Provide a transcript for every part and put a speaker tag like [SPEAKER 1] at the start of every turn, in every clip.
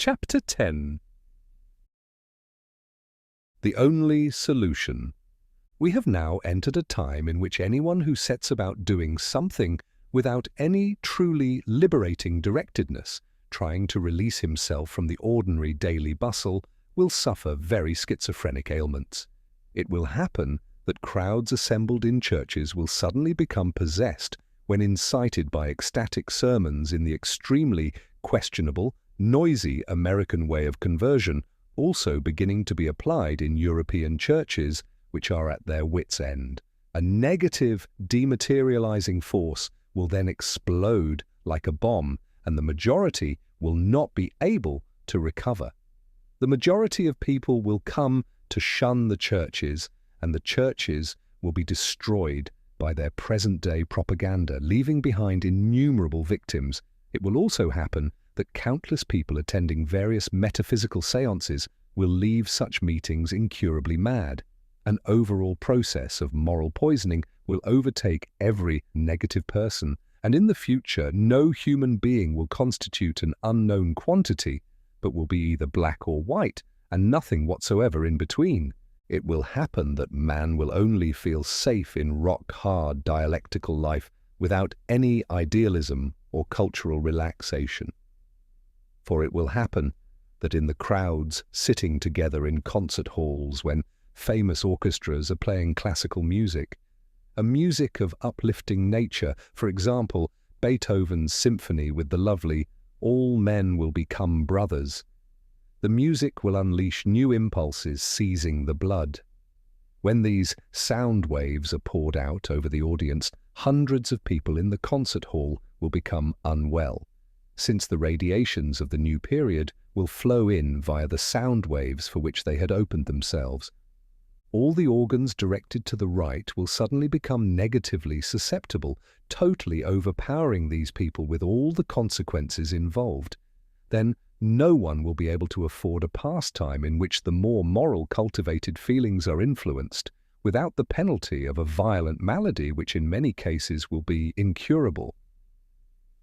[SPEAKER 1] Chapter 10. The only solution. We have now entered a time in which anyone who sets about doing something without any truly liberating directedness, trying to release himself from the ordinary daily bustle, will suffer very schizophrenic ailments. It will happen that crowds assembled in churches will suddenly become possessed when incited by ecstatic sermons in the extremely questionable, noisy American way of conversion, also beginning to be applied in European churches which are at their wits' end. A negative, dematerializing force will then explode like a bomb, and the majority will not be able to recover. The majority of people will come to shun the churches, and the churches will be destroyed by their present-day propaganda, leaving behind innumerable victims. It will also happen that countless people attending various metaphysical seances will leave such meetings incurably mad. An overall process of moral poisoning will overtake every negative person, and in the future no human being will constitute an unknown quantity, but will be either black or white, and nothing whatsoever in between. It will happen that man will only feel safe in rock-hard dialectical life without any idealism or cultural relaxation. For it will happen that in the crowds sitting together in concert halls when famous orchestras are playing classical music, a music of uplifting nature, for example, Beethoven's symphony with the lovely "All men will become brothers," the music will unleash new impulses seizing the blood. When these sound waves are poured out over the audience, hundreds of people in the concert hall will become unwell, since the radiations of the new period will flow in via the sound waves for which they had opened themselves. All the organs directed to the right will suddenly become negatively susceptible, totally overpowering these people with all the consequences involved. Then no one will be able to afford a pastime in which the more moral cultivated feelings are influenced, without the penalty of a violent malady which in many cases will be incurable.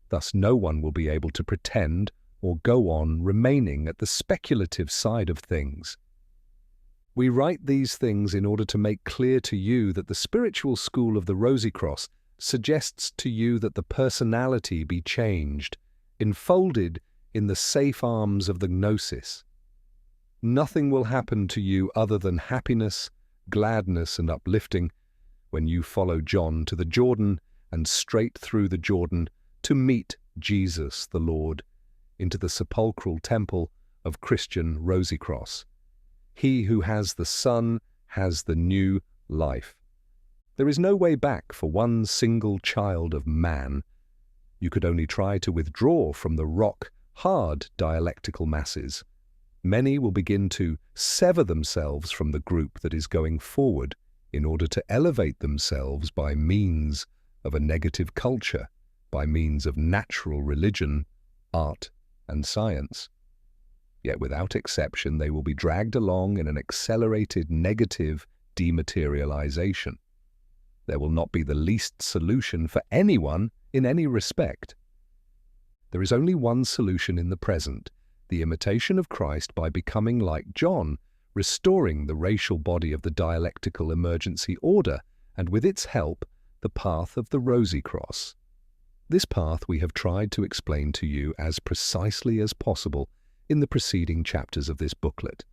[SPEAKER 1] Thus no one will be able to pretend or go on remaining at the speculative side of things. We write these things in order to make clear to you that the spiritual school of the Rosy Cross suggests to you that the personality be changed, enfolded in the safe arms of the gnosis. Nothing will happen to you other than happiness, gladness, and uplifting when you follow John to the Jordan and straight through the Jordan to meet Jesus the Lord into the sepulchral temple of Christian Rosy Cross. He who has the Son has the new life. There is no way back for one single child of man. You could only try to withdraw from the rock-hard dialectical masses. Many will begin to sever themselves from the group that is going forward in order to elevate themselves by means of a negative culture, by means of natural religion, art, and science. Yet without exception they will be dragged along in an accelerated negative dematerialization. There will not be the least solution for anyone in any respect. There is only one solution in the present, the imitation of Christ by becoming like John, restoring the racial body of the dialectical emergency order, and with its help, the path of the Rosy Cross. This path we have tried to explain to you as precisely as possible in the preceding chapters of this booklet.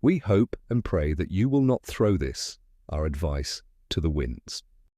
[SPEAKER 1] We hope and pray that you will not throw this, our advice, to the winds.